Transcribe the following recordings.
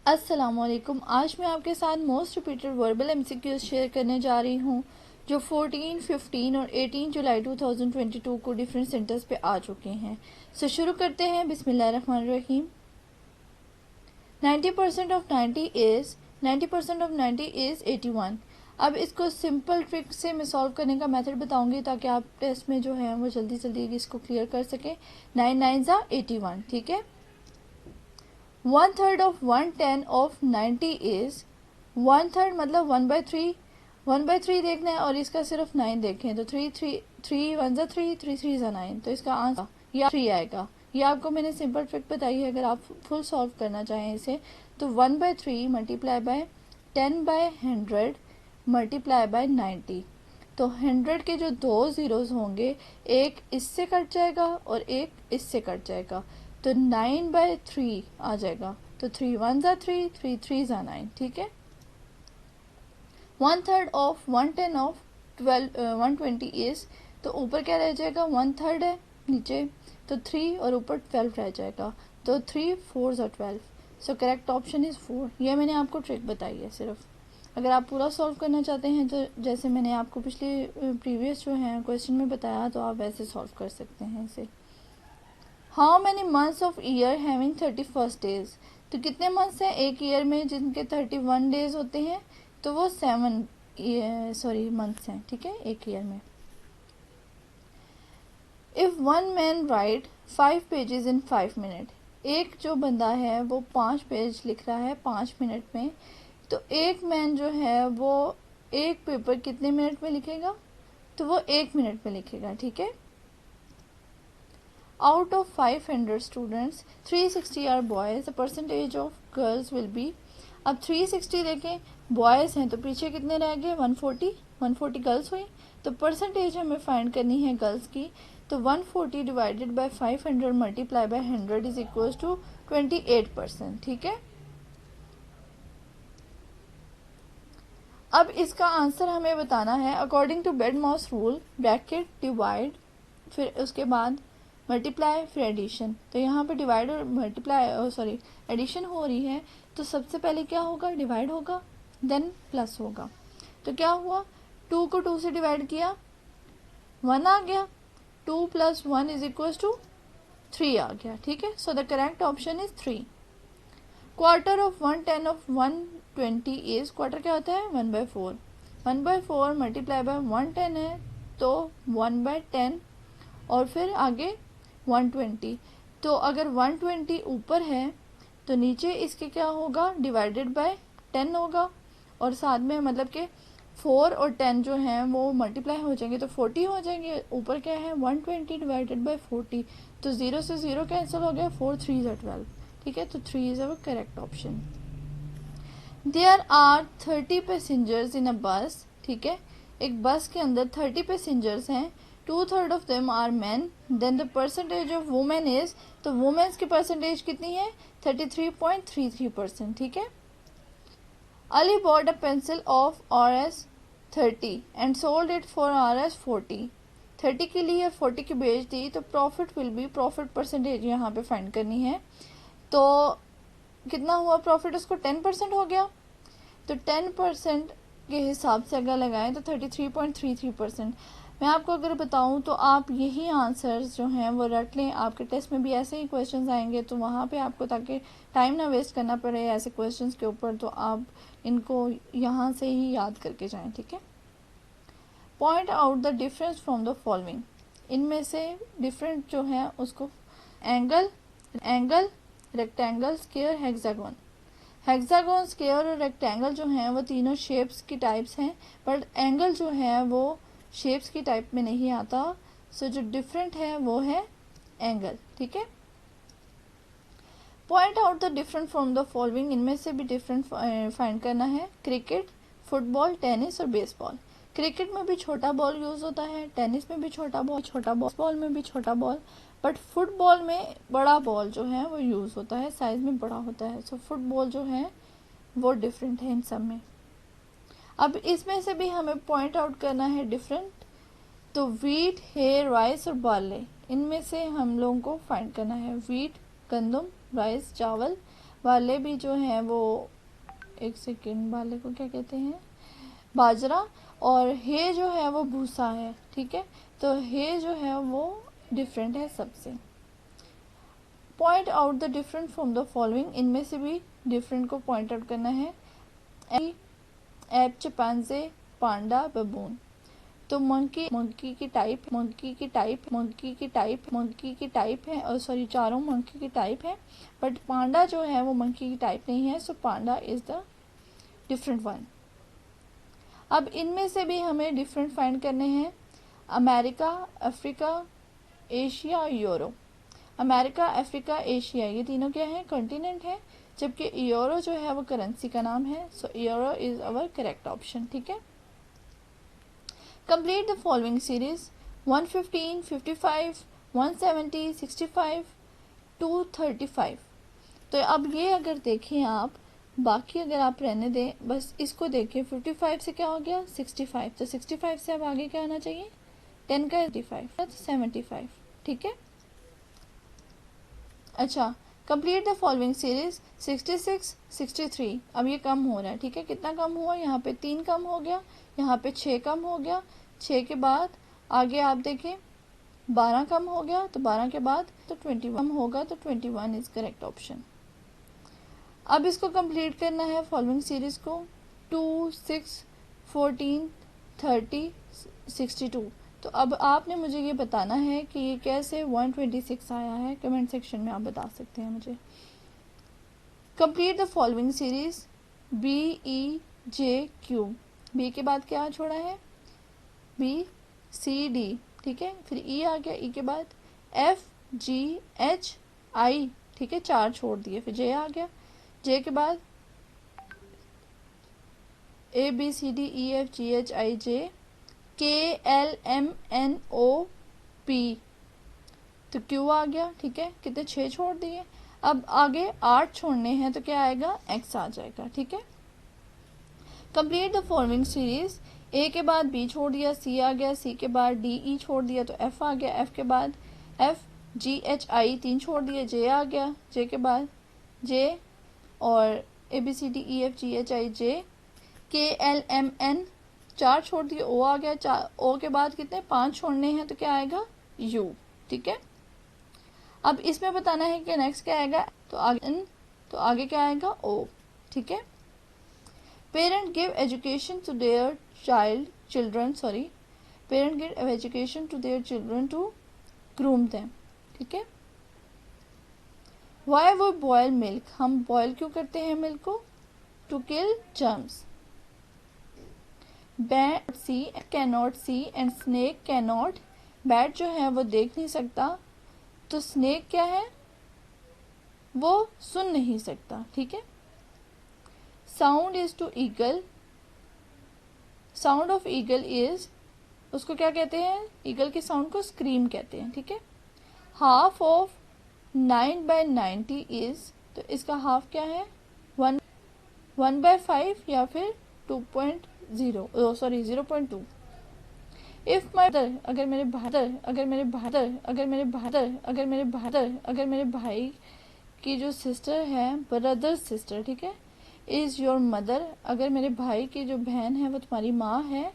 अस्सलामुअलैकुम। आज मैं आपके साथ most repeated verbal MCQs share करने जा रही हूँ जो 14, 15 और 18 जुलाई 2022 को डिफरेंट सेंटर्स पे आ चुके हैं। सो शुरू करते हैं। बिस्मिल्लाहिर्रहमानिर्रहीम। 90% ऑफ 90 इज़ 81। अब इसको सिंपल ट्रिक से मैं सॉल्व करने का मेथड बताऊंगी ताकि आप टेस्ट में जो है वो जल्दी जल्दी इसको क्लियर कर सकें। 9 9 81, ठीक है। 1/3 of 110 of 90 is 1/3 मतलब 1/3। 1/3 देखना है और इसका सिर्फ 9 देखें तो 3 1 ज़ा 3 3 3 ज़ा 9, तो इसका आंसर या 3 आएगा। ये आपको मैंने सिंपल ट्रिक बताई है। अगर आप फुल सॉल्व करना चाहें इसे तो 1/3 मल्टीप्लाई बाय 10/100 मल्टीप्लाई बाय 90। तो 100 के जो दो ज़ीरोज़ होंगे, एक इससे कट जाएगा और एक इससे कट जाएगा, तो 9/3 आ जाएगा। तो 3 1 ज़ा 3 3 3 ज़ा 9, ठीक है। 1/3 ऑफ 110 ऑफ 120 इज, तो ऊपर क्या रह जाएगा, 1/3 है नीचे, तो 3 और ऊपर 12 रह जाएगा, तो 3 4 ज़ा 12। So correct option is 4। यह मैंने आपको ट्रिक बताई है सिर्फ। अगर आप पूरा सॉल्व करना चाहते हैं तो जैसे मैंने आपको पिछले प्रीवियस जो है क्वेश्चन में बताया, तो आप वैसे सॉल्व कर सकते हैं इसे। How many months of year having 31 days, तो कितने मंथ्स हैं एक ईयर में जिनके 31 डेज होते हैं, तो वो 7 मंथ्स हैं, ठीक है, एक ईयर में। If one man right 5 pages in 5 minute, एक जो बंदा है वो 5 पेज लिख रहा है 5 मिनट में, तो एक मैन जो है वो एक पेपर कितने मिनट में लिखेगा, तो वो 1 मिनट में लिखेगा, ठीक है। Out of 500 students, 360 are boys. The percentage of girls will be. अब 360 देखें, बॉयज़ हैं तो पीछे कितने रह गए, 140 गर्ल्स हुई, तो परसेंटेज हमें फाइंड करनी है गर्ल्स की। तो 140 divided by 500 multiply by 100 is equal to 28%, ठीक है। अब इसका आंसर हमें बताना है according to BEDMAS rule, bracket divide, फिर उसके बाद मल्टीप्लाई, फिर एडिशन। तो यहाँ पे डिवाइड और मल्टीप्लाई एडिशन हो रही है, तो सबसे पहले क्या होगा, डिवाइड होगा, देन प्लस होगा। तो क्या हुआ, 2 को 2 से डिवाइड किया, 1 आ गया, 2 + 1 इज इक्वल टू 3 आ गया, ठीक है। So the correct option is 3। Quarter of 110 of 120 is, quarter क्या होता है, 1/4। 1/4 मल्टीप्लाई बाय 110 है तो 1/10, और फिर आगे 120। तो अगर 120 ऊपर है तो नीचे इसके क्या होगा, डिवाइडेड बाय 10 होगा, और साथ में मतलब कि 4 और 10 जो हैं वो मल्टीप्लाई हो जाएंगे तो 40 हो जाएंगे। ऊपर क्या है, 120 डिवाइडेड बाय 40, तो 0 से 0 कैंसिल हो गया, 4 3 ज़ा 12, ठीक है। तो 3 is our correct option. There are 30 passengers in a bus, ठीक है, एक बस के अंदर 30 पैसेंजर्स हैं, 2/3 of them are man, then the percentage of women is, तो वुमेन्स की परसेंटेज कितनी है, 33.33%, ठीक है। Ali bought a pencil of Rs 30 and sold it for Rs 40। 30 के लिए 40 की बेच दी, तो profit will be, profit percentage यहाँ पे फाइंड करनी है। तो कितना हुआ प्रॉफिट, उसको 10% हो गया, तो 10% के हिसाब से अगर लगाएं तो 33.33%। मैं आपको अगर बताऊं तो आप यही आंसर्स जो हैं वो रट लें, आपके टेस्ट में भी ऐसे ही क्वेश्चंस आएंगे, तो वहाँ पे आपको, ताकि टाइम ना वेस्ट करना पड़े ऐसे क्वेश्चंस के ऊपर, तो आप इनको यहाँ से ही याद करके जाएं, ठीक है। Point out the difference from the following, इनमें से डिफरेंट जो है उसको, angle, rectangle, square, hexagon. Hexagon, square और रेक्टेंगल जो हैं वो तीनों शेप्स की टाइप्स हैं, बट एंगल जो है वो शेप्स की टाइप में नहीं आता। सो जो डिफरेंट है वो है एंगल, ठीक है। Point out the different from the following, इनमें से भी डिफरेंट फाइंड करना है। क्रिकेट, फुटबॉल, टेनिस और बेसबॉल। क्रिकेट में भी छोटा बॉल यूज होता है, टेनिस में भी छोटा बॉल में भी छोटा बॉल, बट फुटबॉल में बड़ा बॉल जो है वो यूज होता है, साइज में बड़ा होता है। सो फुटबॉल जो है वो डिफरेंट है इन सब में। अब इसमें से भी हमें पॉइंट आउट करना है डिफरेंट, तो वीट, हे, राइस और बार्ले, इनमें से हम लोगों को फाइंड करना है। वीट गंदम, राइस चावल, वाले भी जो हैं वो, एक सेकेंड, वाले को क्या कहते हैं, बाजरा, और हे जो है वो भूसा है, ठीक है। तो हे जो है वो डिफरेंट है सबसे। Point out the different from the following, इनमें से भी डिफरेंट को पॉइंट आउट करना है। एप, चिंपैंजी, पांडा, बबून। तो मंकी की टाइप है, और सॉरी चारों मंकी की टाइप है, बट पांडा जो है वो मंकी की टाइप नहीं है, सो पांडा इज द डिफरेंट वन। अब इनमें से भी हमें डिफरेंट फाइंड करने हैं। America, Africa, Asia, euro. America, Africa, Asia, ये तीनों क्या है, कॉन्टिनेंट है, जबकि यूरो जो है वो करेंसी का नाम है। So euro is our correct option, ठीक है। Complete the following series 115, 55, 170, 65, 235। तो अब ये अगर देखें आप, बाकी अगर आप रहने दें, बस इसको देखें, 55 से क्या हो गया 65, तो 65 से अब आगे क्या आना चाहिए, 10 का 85, 75, ठीक है। अच्छा, कंप्लीट द फॉलोइंग सीरीज 66, 63। अब ये कम हो रहा है, ठीक है। कितना कम हुआ, यहाँ पे 3 कम हो गया, यहाँ पे 6 कम हो गया, 6 के बाद आगे आप देखें 12 कम हो गया, तो 12 के बाद तो 21 कम होगा, तो 21 इज करेक्ट ऑप्शन। अब इसको कंप्लीट करना है फॉलोइंग सीरीज को, 2, 6, 14, 30, 62। तो अब आपने मुझे ये बताना है कि ये कैसे 126 आया है, कमेंट सेक्शन में आप बता सकते हैं मुझे। Complete the following series B, E, J, Q. B के बाद क्या छोड़ा है, बी, सी, डी, ठीक है। फिर ई आ गया, ई के बाद एफ, जी, एच, आई, ठीक है, 4 छोड़ दिए। फिर जे आ गया, जे के बाद ए, बी, सी, डी, ई, एफ, जी, एच, आई, जे, के, एल, एम, एन, ओ, पी, तो क्यू आ गया, ठीक है। कितने 6 छोड़ दिए। अब आगे 8 छोड़ने हैं, तो क्या आएगा, एक्स आ जाएगा, ठीक है। कंप्लीट द फॉलोइंग सीरीज, ए के बाद बी छोड़ दिया, सी आ गया, सी के बाद डी, ई छोड़ दिया, तो एफ आ गया, एफ के बाद एफ, जी, एच, आई 3 छोड़ दिए, जे आ गया, जे के बाद जे, और ए, बी, सी, डी, ई, एफ, जी, एच, आई, जे, के, एल, एम, एन 4 छोड़ दिए, ओ आ गया, ओ के बाद कितने 5 छोड़ने हैं, तो क्या आएगा, यू, ठीक है। अब इसमें बताना है कि नेक्स्ट क्या आएगा, तो आगे क्या आएगा, ओ, ठीक है। Parent give education to their children to groom them, ठीक है। वाई वो बॉयल मिल्क, हम बॉयल क्यों करते हैं मिल्क को, to kill germs. Bat see cannot see and snake cannot, bat जो है वो देख नहीं सकता, तो स्नेक क्या है, वो सुन नहीं सकता, ठीक है। Sound is to eagle, sound of eagle is, उसको क्या कहते हैं, ईगल के साउंड को स्क्रीम कहते हैं, ठीक है। हाफ ऑफ 9/90 इज, तो इसका हाफ क्या है, 1/5 या फिर 0.2। इफ माई ब्रदर, अगर मेरे भाई की जो सिस्टर है, ब्रदर सिस्टर, ठीक है, इज योर मदर, अगर मेरे भाई की जो बहन है वो तुम्हारी माँ है,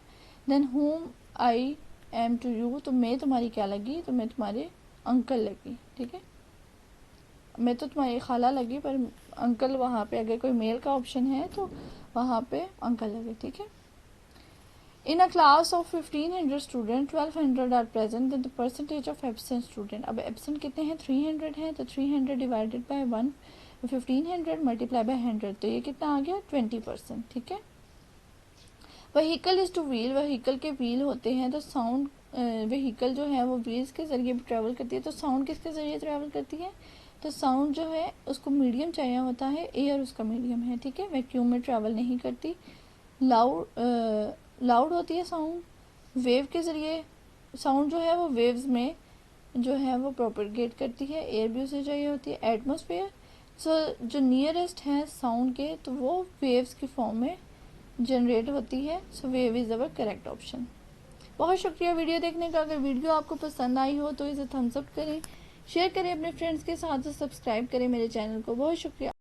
then whom I am to you, तो मैं तुम्हारी क्या लगी, तो मैं तुम्हारे अंकल लगी, ठीक है। मैं तो तुम्हारी खाला लगी, पर अंकल वहाँ पे अगर कोई मेल का ऑप्शन है तो वहाँ पे अंकल लगे, ठीक है। In a class of 1500 student 1200 are present, then the percentage of absent student. अब एब्सेंट कितने हैं, 300 हैं, तो 300 डिवाइडेड बाय 1500 मल्टीप्लाई बाय 100, तो ये कितना आ गया, 20%, ठीक है। Vehicle is two wheel, vehicle के व्हील होते हैं, तो साउंड, व्हीकल जो है वो व्हील्स के जरिए भी ट्रैवल करती है, तो साउंड किसके जरिए ट्रैवल करती है, तो साउंड जो है उसको मीडियम चाहिए होता है, एयर उसका मीडियम है, ठीक है, वैक्यूम में ट्रैवल नहीं करती। लाउड होती है साउंड, वेव के ज़रिए साउंड जो है वो वेव्स में जो है वो प्रोपेगेट करती है, एयर भी उसे चाहिए होती है, एटमॉस्फेयर। सो जो नियरेस्ट है साउंड के, तो वो वेव्स की फॉर्म में जनरेट होती है, so wave is our correct option. बहुत शुक्रिया वीडियो देखने का। अगर वीडियो आपको पसंद आई हो तो इसे थम्स अप करें, शेयर करें अपने फ्रेंड्स के साथ, सब्सक्राइब करें मेरे चैनल को। बहुत शुक्रिया।